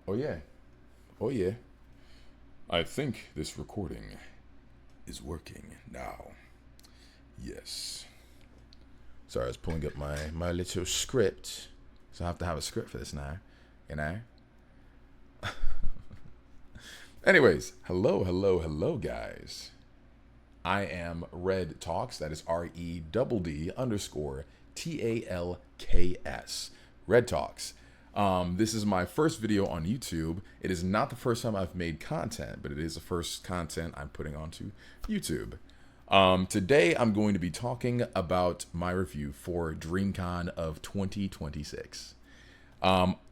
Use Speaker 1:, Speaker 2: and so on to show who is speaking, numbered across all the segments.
Speaker 1: Oh yeah. Oh yeah. I think this recording is working now. Yes. Sorry, I was pulling up my little script. So I have to have a script for this now. You know? Anyways, hello, guys. I am Red Talks. That is REDD_TALKS. Red Talks. This is my first video on YouTube. It is not the first time I've made content, but it is the first content I'm putting onto YouTube. Today, I'm going to be talking about my review for DreamCon of 2026.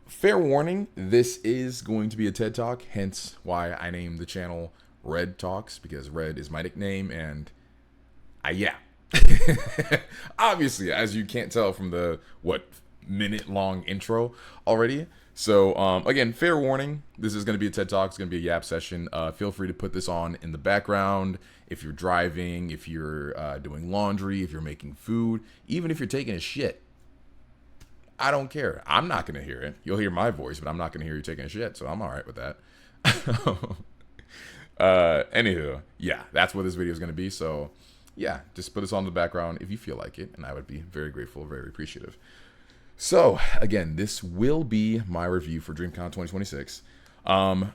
Speaker 1: Fair warning, this is going to be a TED Talk, hence why I named the channel Red Talks, because Red is my nickname, and yeah. Obviously, as you can't tell from the, minute-long intro already. So, again, fair warning, this is going to be a TED Talk, it's going to be a yap session. Feel free to put this on in the background, if you're driving, if you're doing laundry, if you're making food, even if you're taking a shit. I don't care. I'm not going to hear it. You'll hear my voice, but I'm not going to hear you taking a shit, so I'm all right with that. Anywho, yeah, that's what this video is going to be. So, yeah, just put this on the background if you feel like it, and I would be very grateful, very appreciative. So, again, this will be my review for DreamCon 2026. I'm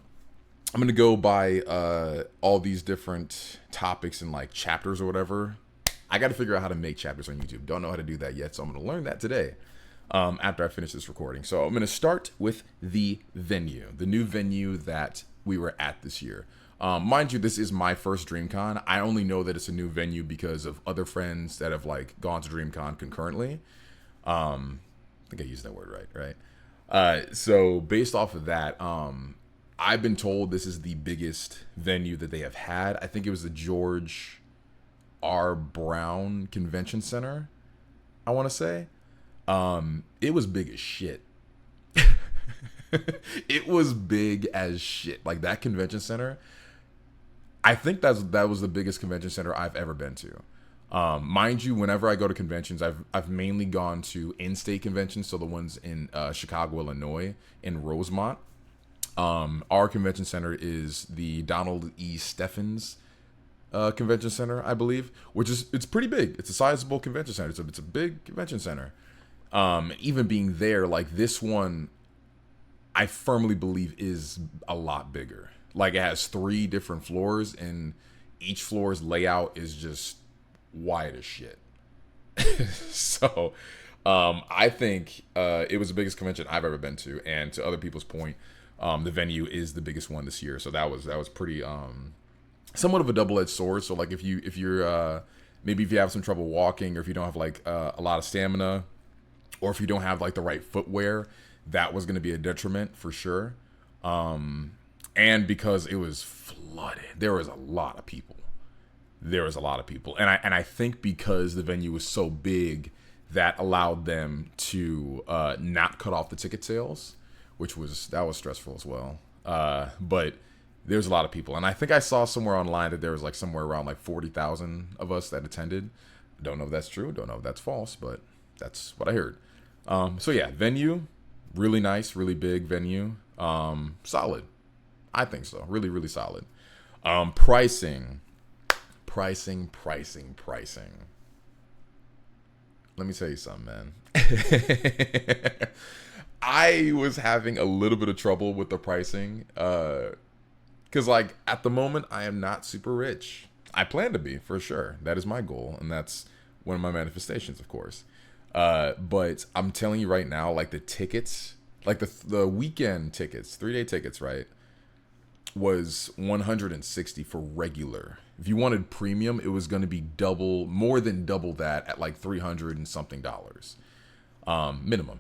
Speaker 1: going to go by all these different topics and like chapters or whatever. I got to figure out how to make chapters on YouTube. Don't know how to do that yet, so I'm going to learn that today. After I finish this recording. So I'm going to start with the venue, the new venue that we were at this year. Mind you, this is my first DreamCon. I only know that it's a new venue because of other friends that have like gone to DreamCon concurrently. I think I used that word right? So based off of that, I've been told this is the biggest venue that they have had. I think it was the George R. Brown Convention Center, I want to say. It was big as shit. It was big as shit. Like that convention center, I think that was the biggest convention center I've ever been to. Mind you, whenever I go to conventions, I've mainly gone to in-state conventions, so the ones in Chicago, Illinois, in Rosemont. Our convention center is the Donald E. Steffens Convention Center, I believe, it's pretty big. It's a sizable convention center. It's a big convention center. Even being there, like this one, I firmly believe is a lot bigger. Like it has 3 different floors, and each floor's layout is just wide as shit. So, I think it was the biggest convention I've ever been to, and to other people's point, the venue is the biggest one this year. So that was pretty somewhat of a double-edged sword. So like if you're maybe if you have some trouble walking, or if you don't have like a lot of stamina, or if you don't have like the right footwear, that was going to be a detriment for sure. And because it was flooded, there was a lot of people. And I think because the venue was so big, that allowed them to not cut off the ticket sales, that was stressful as well. But there's a lot of people, and I think I saw somewhere online that there was like somewhere around like 40,000 of us that attended. Don't know if that's true. Don't know if that's false, but that's what I heard. So yeah, venue, really nice, really big venue. Solid. I think so. Really, really solid. Pricing. Let me tell you something, man. I was having a little bit of trouble with the pricing. Because like at the moment, I am not super rich. I plan to be, for sure. That is my goal, and that's one of my manifestations, of course. But I'm telling you right now, like the tickets, like the weekend tickets, 3-day tickets, right, was $160 for regular. If you wanted premium, it was going to be more than double that at like $300 and something dollars, minimum,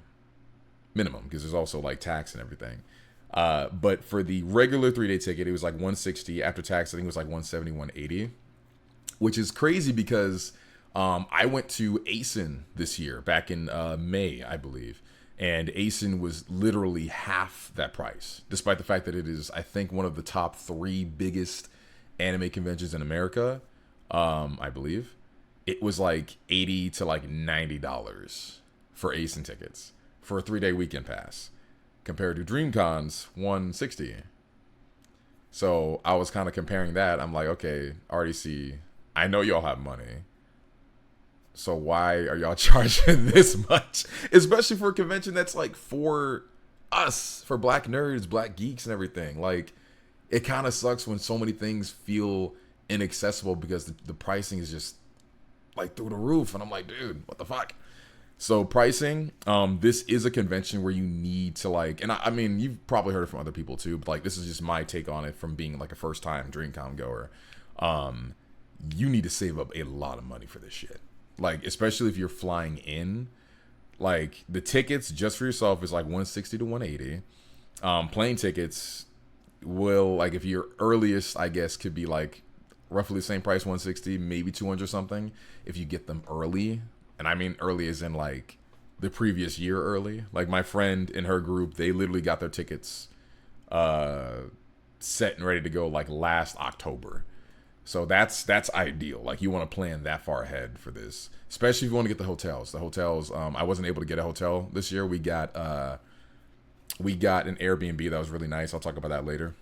Speaker 1: because there's also like tax and everything. But for the regular 3-day ticket, it was like $160 after tax. I think it was like $170, $180, which is crazy because I went to ASIN this year, back in May, I believe. And ASIN was literally half that price, despite the fact that it is, I think, one of the top 3 biggest anime conventions in America, I believe. It was like $80 to like $90 for ASIN tickets for a 3-day weekend pass. compared to DreamCon's 160. So I was kind of comparing that. I'm like, okay, RDC, I know y'all have money. So why are y'all charging this much? Especially for a convention that's like for us, for black nerds, black geeks and everything. Like, it kind of sucks when so many things feel inaccessible because the pricing is just like through the roof. And I'm like, dude, what the fuck? So pricing, this is a convention where you need to like, and I mean, you've probably heard it from other people too, but like, this is just my take on it from being like a first time DreamCon goer. You need to save up a lot of money for this shit. Like, especially if you're flying in, like the tickets just for yourself is like 160 to 180. Plane tickets will, like, if your earliest, I guess, could be like roughly the same price, 160, maybe 200 something if you get them early. And I mean early as in like the previous year early. Like my friend in her group, they literally got their tickets set and ready to go like last October. So that's ideal. Like, you want to plan that far ahead for this, especially if you want to get the hotels. The hotels, I wasn't able to get a hotel this year. We got an Airbnb that was really nice. I'll talk about that later.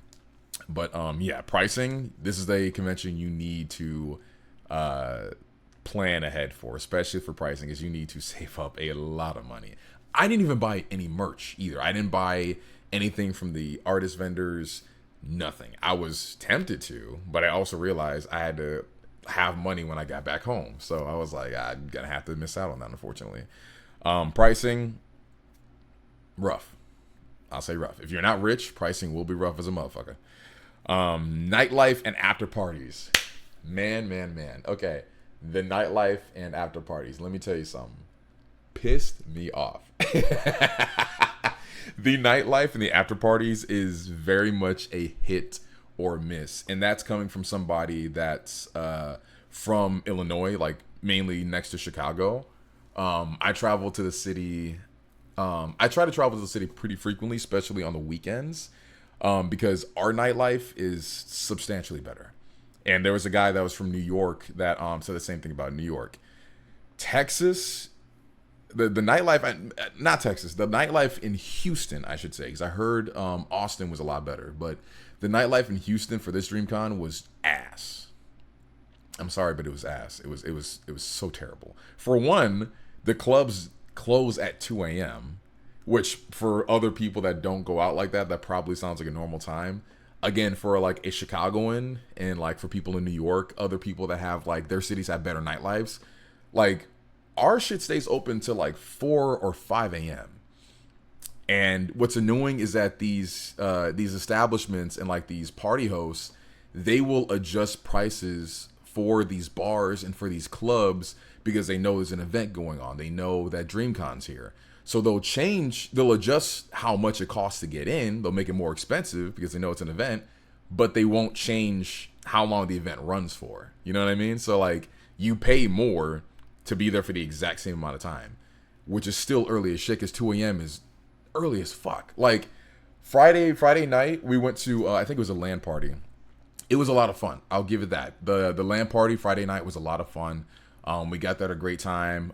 Speaker 1: But yeah, pricing. This is a convention you need to plan ahead for, especially for pricing, is you need to save up a lot of money. I didn't even buy any merch either. I didn't buy anything from the artist vendors. Nothing. I was tempted to, but I also realized I had to have money when I got back home. So I was like, I'm gonna have to miss out on that, unfortunately. Pricing, rough. I'll say rough. If you're not rich, pricing will be rough as a motherfucker. Nightlife and after parties. Man. Okay. The nightlife and after parties. Let me tell you something. Pissed me off. The nightlife and the after parties is very much a hit or miss. And that's coming from somebody that's from Illinois, like mainly next to Chicago. I travel to the city. I try to travel to the city pretty frequently, especially on the weekends, because our nightlife is substantially better. And there was a guy that was from New York that said the same thing about New York. Texas, the nightlife, not Texas, the nightlife in Houston, I should say, because I heard Austin was a lot better. But the nightlife in Houston for this DreamCon was ass. I'm sorry, but it was ass. It was so terrible. For one, the clubs close at 2 a.m., which for other people that don't go out like that probably sounds like a normal time. Again, for like a Chicagoan and like for people in New York, other people that have like their cities have better nightlives, like our shit stays open till like 4 or 5 a.m. And what's annoying is that these establishments and like these party hosts, they will adjust prices for these bars and for these clubs because they know there's an event going on. They know that DreamCon's here. So they'll adjust how much it costs to get in. They'll make it more expensive because they know it's an event, but they won't change how long the event runs for. You know what I mean? So like you pay more to be there for the exact same amount of time, which is still early as shit because 2 a.m. is early as fuck. Like Friday night, we went to, I think it was a LAN party. It was a lot of fun. I'll give it that. The LAN party Friday night was a lot of fun. We got there at a great time.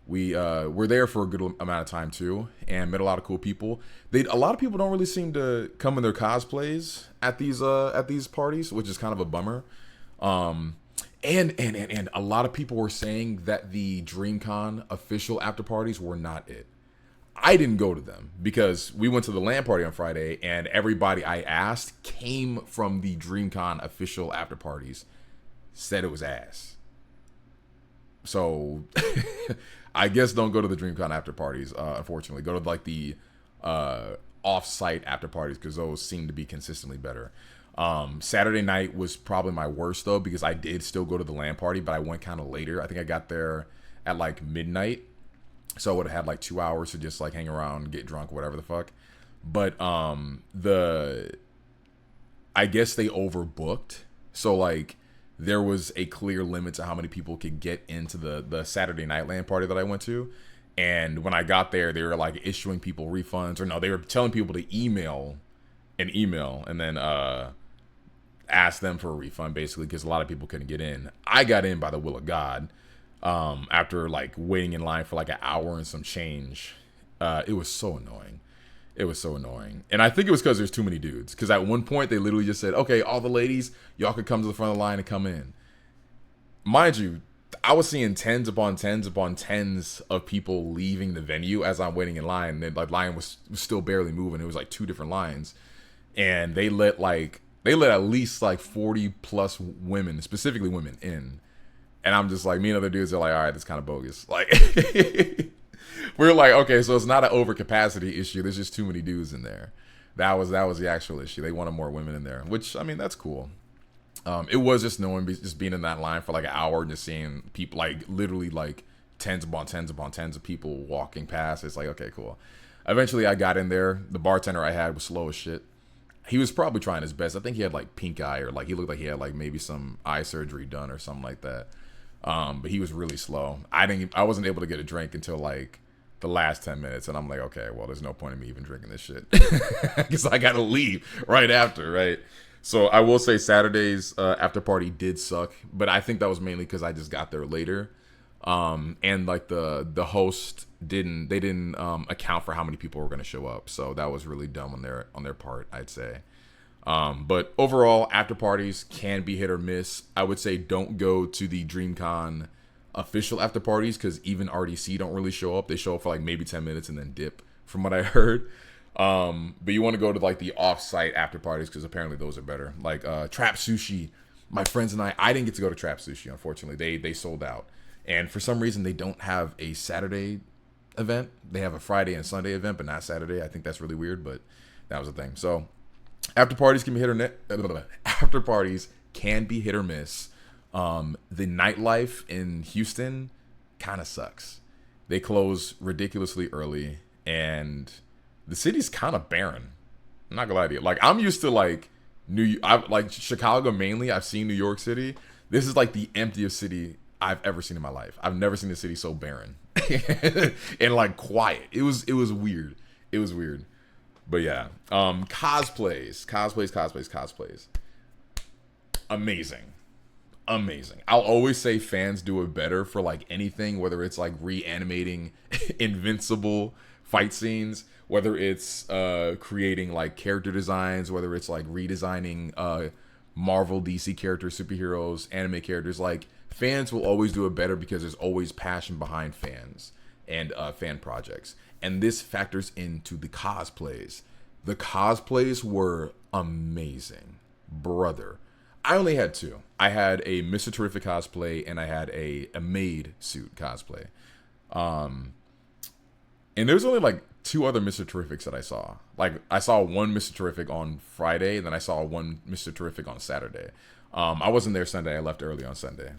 Speaker 1: We were there for a good amount of time too, and met a lot of cool people. A lot of people don't really seem to come in their cosplays at these parties, which is kind of a bummer. And a lot of people were saying that the DreamCon official after parties were not it. I didn't go to them because we went to the LAN party on Friday, and everybody I asked came from the DreamCon official after parties, said it was ass. So I guess don't go to the DreamCon after parties, unfortunately. Go to like the off-site after parties because those seem to be consistently better. Saturday night was probably my worst though because I did still go to the LAN party, but I went kind of later. I think I got there at like midnight. So I would have had like 2 hours to just like hang around, get drunk, whatever the fuck. But I guess they overbooked. So like there was a clear limit to how many people could get into the Saturday night LAN party that I went to. And when I got there, they were like issuing people refunds, or no, they were telling people to email an email and then ask them for a refund basically because a lot of people couldn't get in. I got in by the will of God. After like waiting in line for like an hour and some change. It was so annoying. It was so annoying. And I think it was because there's too many dudes. Because at one point, they literally just said, okay, all the ladies, y'all could come to the front of the line and come in. Mind you, I was seeing tens upon tens upon tens of people leaving the venue as I'm waiting in line. And like line was still barely moving. It was like 2 different lines. And they let at least like 40 plus women, specifically women, in. And I'm just like, me and other dudes are like, all right, that's kind of bogus. Like, we're like, okay, so it's not an overcapacity issue. There's just too many dudes in there. That was the actual issue. They wanted more women in there, which, I mean, that's cool. It was just knowing, just being in that line for like an hour and just seeing people, like literally like tens upon tens upon tens of people walking past. It's like, okay, cool. Eventually I got in there. The bartender I had was slow as shit. He was probably trying his best. I think he had like pink eye, or like he looked like he had like maybe some eye surgery done or something like that. But he was really slow. I wasn't able to get a drink until like the last 10 minutes, and I'm like, okay, well, there's no point in me even drinking this shit because I gotta leave right after, right? So I will say Saturday's after party did suck, but I think that was mainly because I just got there later, and like the host didn't account for how many people were gonna show up, so that was really dumb on their part, I'd say. But overall, after parties can be hit or miss. I would say don't go to the DreamCon official after parties because even RDC don't really show up. They show up for like maybe 10 minutes and then dip, from what I heard. But you want to go to like the off-site after parties because apparently those are better. Like Trap Sushi, my friends and I didn't get to go to Trap Sushi, unfortunately. They sold out. And for some reason, they don't have a Saturday event. They have a Friday and Sunday event, but not Saturday. I think that's really weird, but that was the thing. So after parties can be hit or after parties can be hit or miss. The nightlife in Houston kind of sucks. They close ridiculously early, and the city's kind of barren. I'm not gonna lie to you. Like, I'm used to like like Chicago mainly. I've seen New York City. This is like the emptiest city I've ever seen in my life. I've never seen a city so barren and like quiet. It was weird. It was weird. But yeah, cosplays. Amazing. I'll always say fans do it better for like anything, whether it's like reanimating Invincible fight scenes, whether it's creating like character designs, whether it's like redesigning Marvel, DC characters, superheroes, anime characters. Like, fans will always do it better because there's always passion behind fans and fan projects. And this factors into the cosplays. The cosplays were amazing, brother. I only had 2. I had a Mr. Terrific cosplay and I had a maid suit cosplay. And there's only like 2 other Mr. Terrifics that I saw. Like, I saw one Mr. Terrific on Friday, and then I saw one Mr. Terrific on Saturday. I wasn't there Sunday. I left early on Sunday.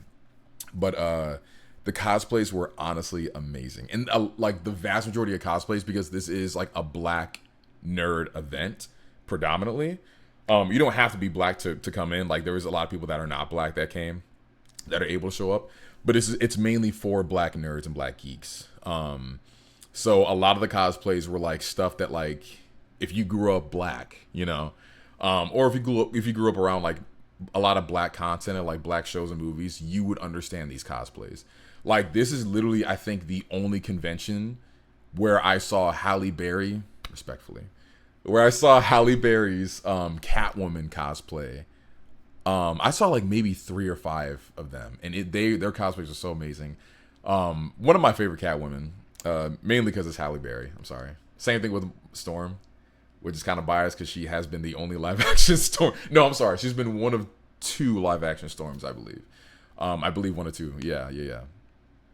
Speaker 1: But the cosplays were honestly amazing. And like the vast majority of cosplays, because this is like a black nerd event predominantly. You don't have to be black to come in. Like, there was a lot of people that are not black that came, that are able to show up. But it's mainly for black nerds and black geeks. So a lot of the cosplays were like stuff that, like, if you grew up black, you know, or if you grew up around like a lot of black content and like black shows and movies, you would understand these cosplays. Like, this is literally, I think, the only convention where I saw Halle Berry, respectfully, where I saw Halle Berry's Catwoman cosplay. I saw like maybe 3 or 5 of them, and their cosplays are so amazing. One of my favorite Catwomen, mainly because it's Halle Berry. I'm sorry. Same thing with Storm, which is kind of biased because she has been the only live action Storm. No, I'm sorry. She's been one of 2 live action Storms, I believe. I believe 1 or 2. Yeah.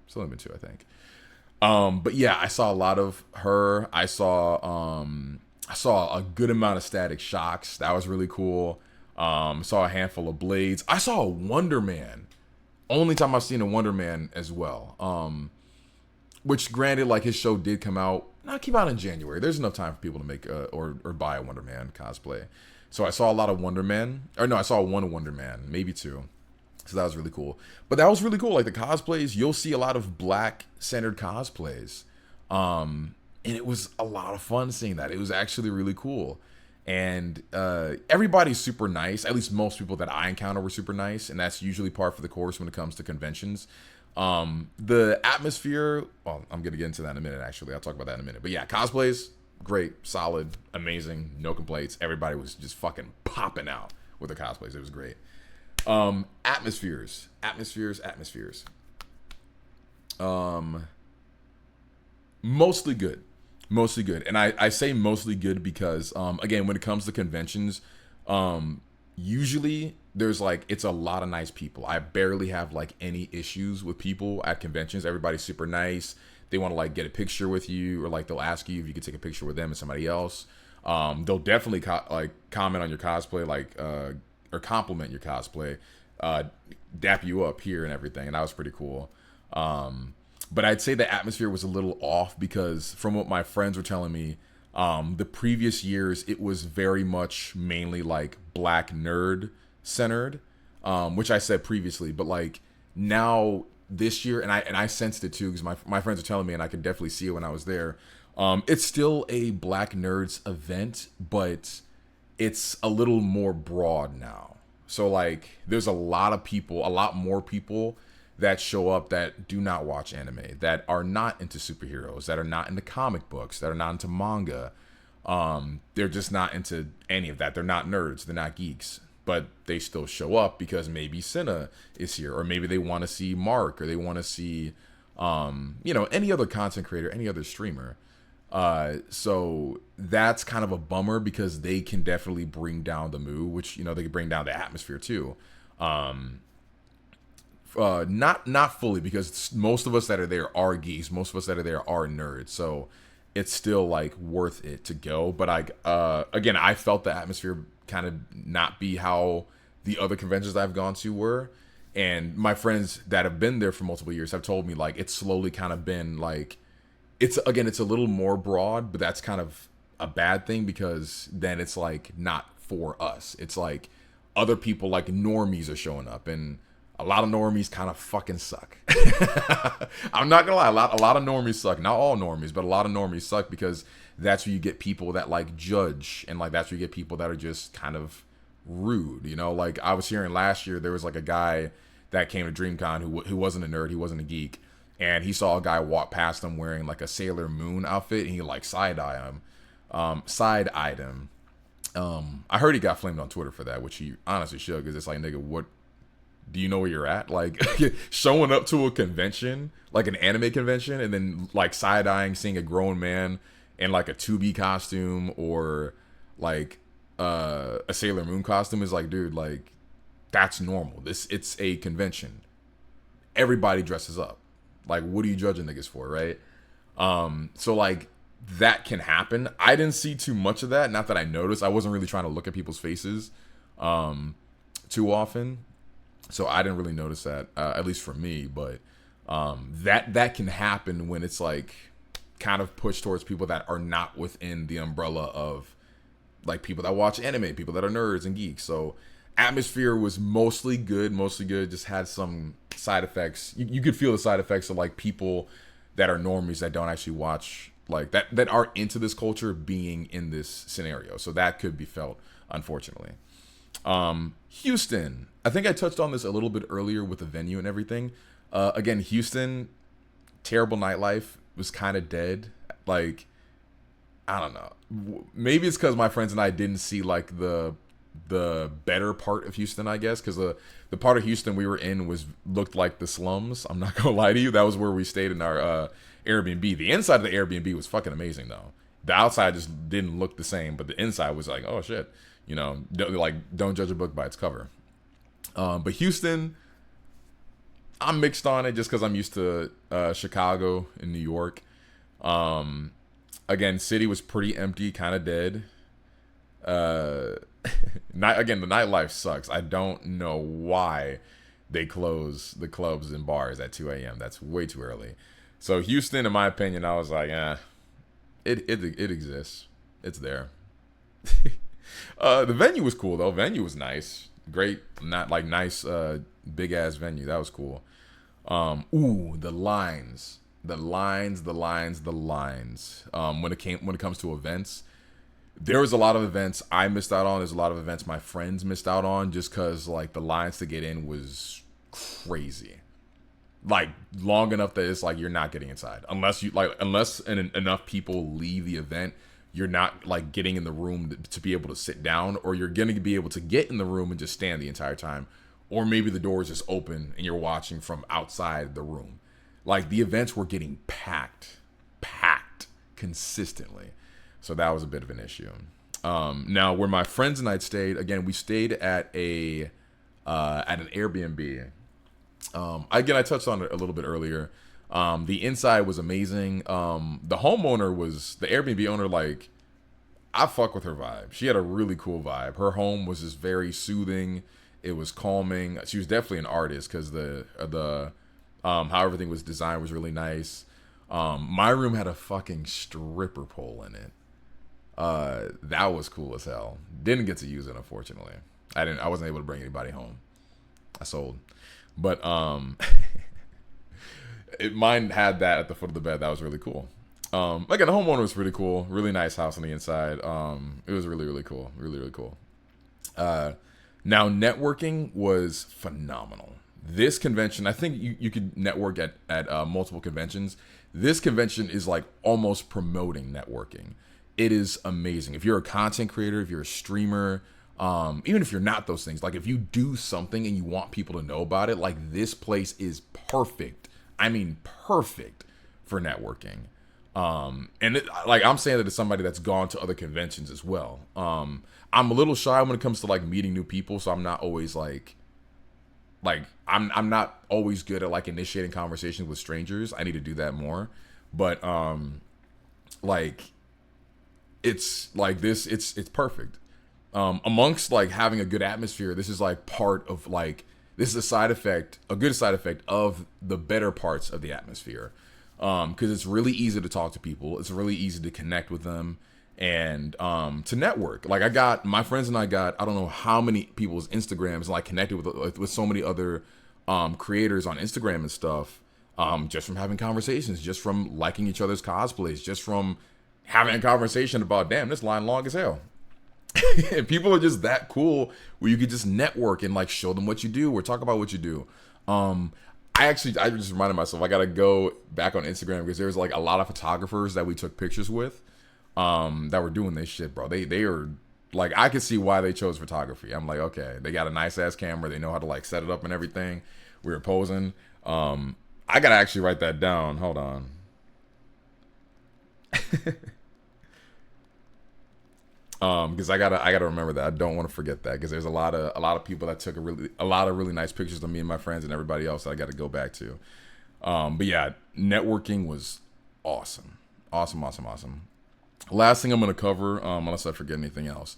Speaker 1: It's only been 2, I think. But yeah, I saw a lot of her. I saw a good amount of Static Shocks. That was really cool. Saw a handful of Blades. I saw a Wonder Man. Only time I've seen a Wonder Man as well. Which, granted, like, his show did come out. No, it came out in January. There's enough time for people to make or buy a Wonder Man cosplay. So I saw a lot of Wonder Man. Or no, I saw 1 Wonder Man, maybe 2. So that was really cool. But that was really cool. Like, the cosplays, you'll see a lot of black-centered cosplays. And it was a lot of fun seeing that. It was actually really cool. And everybody's super nice. At least most people that I encounter were super nice. And that's usually par for the course when it comes to conventions. The atmosphere, well, I'm going to get into that in a minute, actually. I'll talk about that in a minute. But yeah, cosplays, great, solid, amazing, no complaints. Everybody was just fucking popping out with the cosplays. It was great. Atmospheres. Mostly good. Mostly good. And I say mostly good because, again, when it comes to conventions, usually there's like, it's a lot of nice people. I barely have like any issues with people at conventions. Everybody's super nice. They want to like get a picture with you, or like they'll ask you if you could take a picture with them and somebody else. They'll definitely comment on your cosplay, or compliment your cosplay, dap you up here and everything. And that was pretty cool. But I'd say the atmosphere was a little off because from what my friends were telling me, the previous years, it was very much mainly like black nerd centered, which I said previously, but like now this year, and I sensed it too, because my friends are telling me, and I could definitely see it when I was there. It's still a black nerds event, but it's a little more broad now. So like there's a lot more people that show up that do not watch anime, that are not into superheroes, that are not into comic books, that are not into manga. They're just not into any of that. They're not nerds. They're not geeks. But they still show up because maybe Cinna is here, or maybe they want to see Mark, or they want to see, any other content creator, any other streamer. So that's kind of a bummer because they can definitely bring down the mood, which, they can bring down the atmosphere too. Not fully, because most of us that are there are geeks. Most of us that are there are nerds. So it's still like worth it to go. But again, I felt the atmosphere kind of not be how the other conventions I've gone to were. And my friends that have been there for multiple years have told me like it's slowly kind of been like, it's a little more broad, but that's kind of a bad thing because then it's like not for us. It's like other people, like normies, are showing up, and a lot of normies kind of fucking suck. I'm not gonna lie, a lot of normies suck. Not all normies, but a lot of normies suck because that's where you get people that like judge, and like that's where you get people that are just kind of rude. Like I was hearing last year, there was like a guy that came to DreamCon who wasn't a nerd, he wasn't a geek, and he saw a guy walk past him wearing like a Sailor Moon outfit, and he like side-eyed him. I heard he got flamed on Twitter for that, which he honestly should, because it's like, nigga, what? Do you know where you're at? Like showing up to a convention, like an anime convention, and then like side-eyeing seeing a grown man in like a 2B costume or like a Sailor Moon costume is like, dude, like that's normal. It's a convention. Everybody dresses up. Like, what are you judging niggas for, right? So like that can happen. I didn't see too much of that. Not that I noticed. I wasn't really trying to look at people's faces too often. So I didn't really notice that, at least for me. But that can happen when it's like kind of pushed towards people that are not within the umbrella of like people that watch anime, people that are nerds and geeks. So atmosphere was mostly good. Just had some side effects. You could feel the side effects of like people that are normies that don't actually watch, like that are into this culture being in this scenario. So that could be felt, unfortunately. Houston, I think I touched on this a little bit earlier with the venue and everything. Again, Houston, terrible nightlife, was kind of dead. Like, I don't know. Maybe it's because my friends and I didn't see like the better part of Houston, I guess, because the part of Houston we were in looked like the slums. I'm not gonna lie to you. That was where we stayed in our Airbnb. The inside of the Airbnb was fucking amazing though. The outside just didn't look the same, but the inside was like, oh shit. Don't judge a book by its cover. But Houston, I'm mixed on it just because I'm used to Chicago and New York. Again, city was pretty empty, kind of dead. The nightlife sucks. I don't know why they close the clubs and bars at 2 a.m. That's way too early. So Houston, in my opinion, I was like, it exists. It's there. The venue was cool though. Venue was nice. Great, not like nice, big ass venue. That was cool. The lines. When it comes to events, there was a lot of events I missed out on. There's a lot of events my friends missed out on just because like the lines to get in was crazy. Like long enough that it's like you're not getting inside unless enough people leave the event. you're not like getting in the room to be able to sit down, or you're going to be able to get in the room and just stand the entire time, or maybe the door is just open and you're watching from outside the room. Like the events were getting packed consistently. So that was a bit of an issue. Now where my friends and I stayed, again, we stayed at an Airbnb. Again, I touched on it a little bit earlier. The inside was amazing. The Airbnb owner, like, I fuck with her vibe. She had a really cool vibe. Her home was just very soothing. It was calming. She was definitely an artist because how everything was designed was really nice. My room had a fucking stripper pole in it. That was cool as hell. Didn't get to use it, unfortunately. I wasn't able to bring anybody home. I sold. But mine had that at the foot of the bed. That was really cool. Again, the homeowner was pretty cool. Really nice house on the inside. It was really, really cool. Really, really cool. Now, networking was phenomenal. This convention, I think you could network at multiple conventions. This convention is like almost promoting networking. It is amazing. If you're a content creator, if you're a streamer, even if you're not those things, like if you do something and you want people to know about it, like this place is perfect. I mean, perfect for networking. Like I'm saying that as somebody that's gone to other conventions as well. I'm a little shy when it comes to like meeting new people, so I'm not always like I'm not always good at like initiating conversations with strangers. I need to do that more. But like it's like this, it's perfect. Amongst like having a good atmosphere, this is like part of like, this is a good side effect of the better parts of the atmosphere. Because it's really easy to talk to people. It's really easy to connect with them and to network. Like my friends and I got, I don't know how many people's Instagrams, like connected with so many other creators on Instagram and stuff, just from having conversations, just from liking each other's cosplays, just from having a conversation about, damn, this line long as hell. And people are just that cool where you could just network and like show them what you do or talk about what you do. I just reminded myself, I gotta go back on Instagram because there's like a lot of photographers that we took pictures with that were doing this shit, bro. They are like, I could see why they chose photography. I'm like, okay, they got a nice ass camera, they know how to like set it up and everything. We were posing. I gotta actually write that down. Hold on. Because I gotta remember that. I don't want to forget that because there's a lot of people that took a lot of really nice pictures of me and my friends and everybody else that I got to go back to. But yeah, networking was awesome. Last thing I'm gonna cover, unless I forget anything else,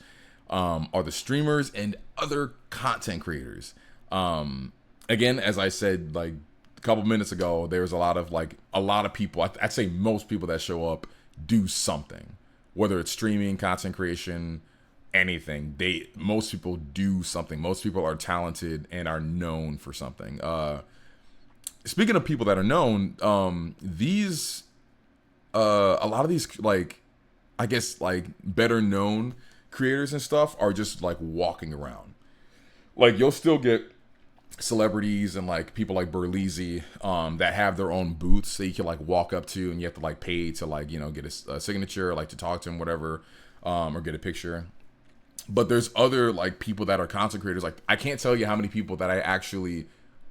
Speaker 1: are the streamers and other content creators. Again, as I said like a couple minutes ago, there's a lot of people. I'd say most people that show up do something. Whether it's streaming, content creation, anything, most people do something. Most people are talented and are known for something. Speaking of people that are known, a lot of these like, I guess like better known creators and stuff are just like walking around. Like you'll still get celebrities and like people like Burleezy that have their own booths that you can like walk up to and you have to like pay to like, you know, get a signature or like to talk to him, whatever, or get a picture. But there's other like people that are content creators. Like I can't tell you how many people that I actually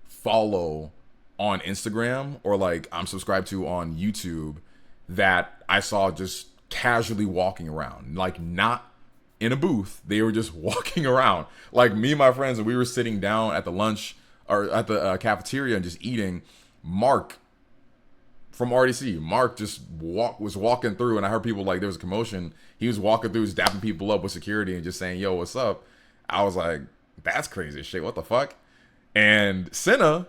Speaker 1: follow on Instagram or like I'm subscribed to on YouTube that I saw just casually walking around, like not in a booth. They were just walking around. Like me and my friends, and we were sitting down at the lunch or at the cafeteria and just eating. Mark from RDC, Mark just was walking through, and I heard people like there was a commotion. He was walking through, just dapping people up with security and just saying, "Yo, what's up?" I was like, "That's crazy as shit. What the fuck?" And Senna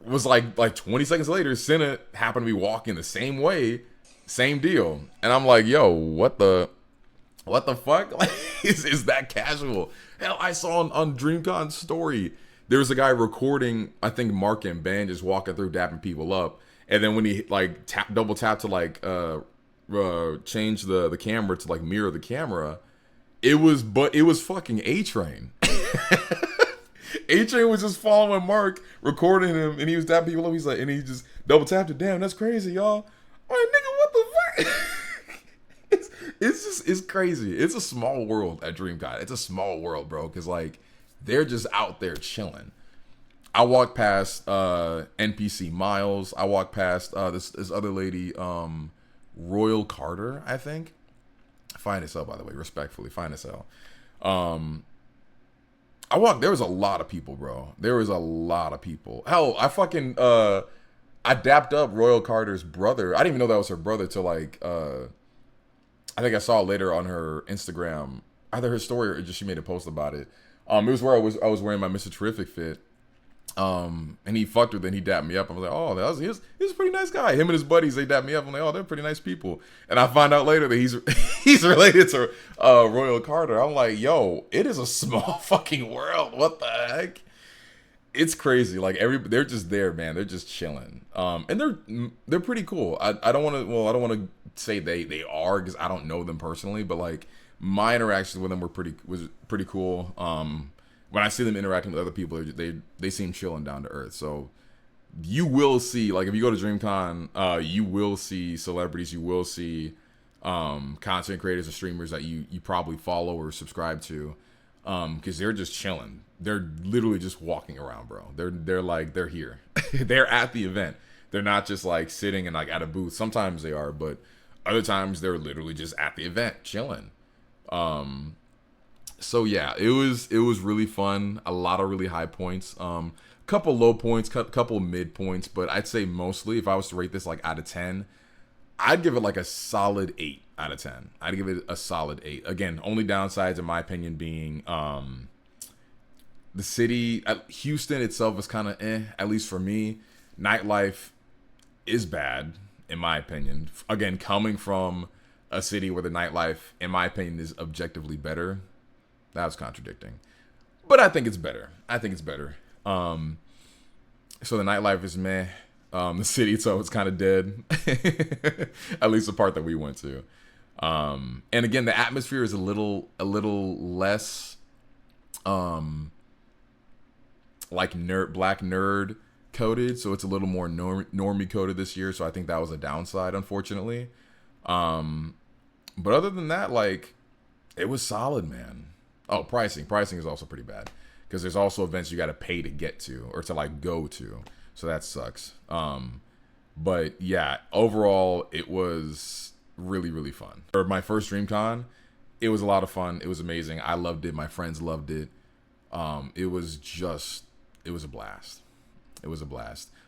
Speaker 1: was like 20 seconds later, Senna happened to be walking the same way, same deal, and I'm like, "Yo, what the fuck?" Like, is that casual? Hell, I saw on DreamCon's story, there was a guy recording, I think Mark and Ben just walking through dapping people up. And then when he like double tap to like change the camera to like mirror the camera, it was fucking A-Train. A-Train was just following Mark, recording him, and he was dapping people up. He's like, and he just double tapped it. Damn, that's crazy, y'all. I'm like, nigga, what the fuck? It's crazy. It's a small world at DreamCon. It's a small world, bro, because like they're just out there chilling. I walked past NPC Miles. I walked past this other lady, Royal Carter, I think. Fine as hell, by the way, respectfully, fine as hell. I walked. There was a lot of people, bro. There was a lot of people. Hell, I fucking I dapped up Royal Carter's brother. I didn't even know that was her brother till like I think I saw it later on her Instagram, either her story or just she made a post about it. It was where I was wearing my Mr. Terrific fit. And he fucked with it and he dapped me up. I was like, oh, he was a pretty nice guy. Him and his buddies, they dapped me up. I'm like, oh, they're pretty nice people. And I find out later that he's related to Royal Carter. I'm like, yo, it is a small fucking world. What the heck? It's crazy. Like they're just there, man. They're just chilling. And they're pretty cool. I don't want to say they are because I don't know them personally, but like my interactions with them was pretty cool. When I see them interacting with other people, they seem chill and down to earth. So you will see, like, if you go to DreamCon, you will see celebrities, you will see content creators and streamers that you probably follow or subscribe to, because they're just chilling. They're literally just walking around, bro. They're here. They're at the event. They're not just like sitting and like at a booth. Sometimes they are, but other times they're literally just at the event chilling. So yeah, it was really fun. A lot of really high points. Couple low points, couple mid points, but I'd say mostly if I was to rate this like out of 10, I'd give it like a solid 8 out of 10. I'd give it a solid 8. Again, only downsides in my opinion being the city, Houston itself is kind of at least for me. Nightlife is bad in my opinion. Again, coming from a city where the nightlife in my opinion is objectively better. That was contradicting. But I think it's better. So the nightlife is meh. The city itself is kind of dead. At least the part that we went to. And again, the atmosphere is a little less like black nerd coded. So it's a little more normie coded this year. So I think that was a downside, unfortunately. But other than that, like, it was solid, man. Oh, pricing is also pretty bad because there's also events you got to pay to get to or to like go to, so that sucks. But yeah, overall it was really fun. For my first DreamCon, it was a lot of fun. It was amazing. I loved it. My friends loved it. It was a blast.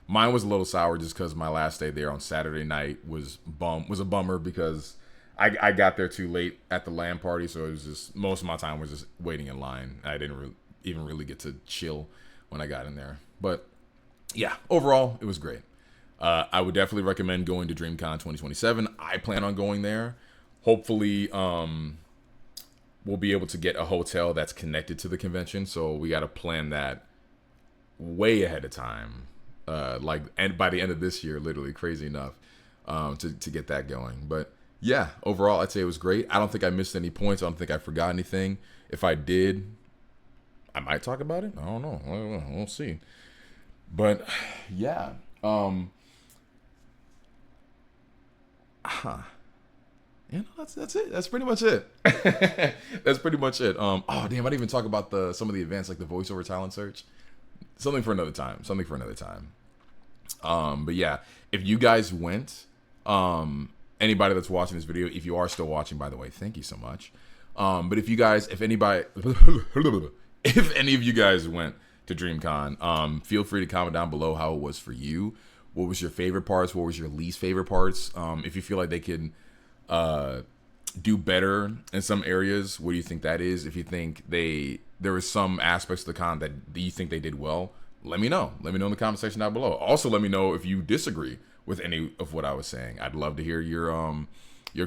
Speaker 1: Mine was a little sour just because my last day there on Saturday night was a bummer because I got there too late at the LAN party, so it was just most of my time was just waiting in line. I didn't even really get to chill when I got in there. But yeah, overall, it was great. I would definitely recommend going to DreamCon 2027. I plan on going there. Hopefully, we'll be able to get a hotel that's connected to the convention, so we got to plan that way ahead of time. And by the end of this year, literally crazy enough, to get that going. But yeah, overall, I'd say it was great. I don't think I missed any points. I don't think I forgot anything. If I did, I might talk about it. I don't know. We'll see. But yeah. You know, that's it. That's pretty much it. That's pretty much it. Oh damn, I didn't even talk about some of the events like the voiceover talent search. Something for another time. But yeah, if you guys went, anybody that's watching this video, if you are still watching, by the way, thank you so much. But if any of you guys went to DreamCon, feel free to comment down below how it was for you. What was your favorite parts? What was your least favorite parts? If you feel like they could do better in some areas, what do you think that is? If you think there were some aspects of the con that you think they did well, let me know. Let me know in the comment section down below. Also, let me know if you disagree with any of what I was saying. I'd love to hear your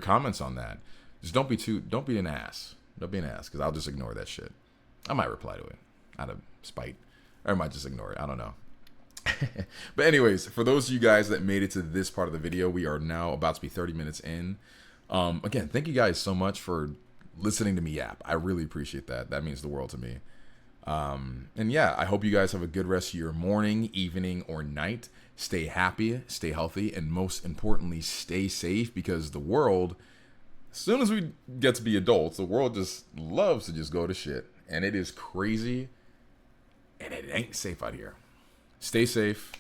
Speaker 1: comments on that. Just don't be an ass. Don't be an ass, because I'll just ignore that shit. I might reply to it out of spite, or I might just ignore it. I don't know. But anyways, for those of you guys that made it to this part of the video, we are now about to be 30 minutes in. Again, thank you guys so much for listening to me yap. I really appreciate that. That means the world to me. And yeah, I hope you guys have a good rest of your morning, evening, or night. Stay happy, stay healthy, and most importantly, stay safe, because the world As soon as we get to be adults, the world just loves to just go to shit. And it is crazy. And it ain't safe out here. Stay safe.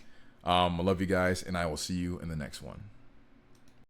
Speaker 1: I love you guys. And I will see you in the next one.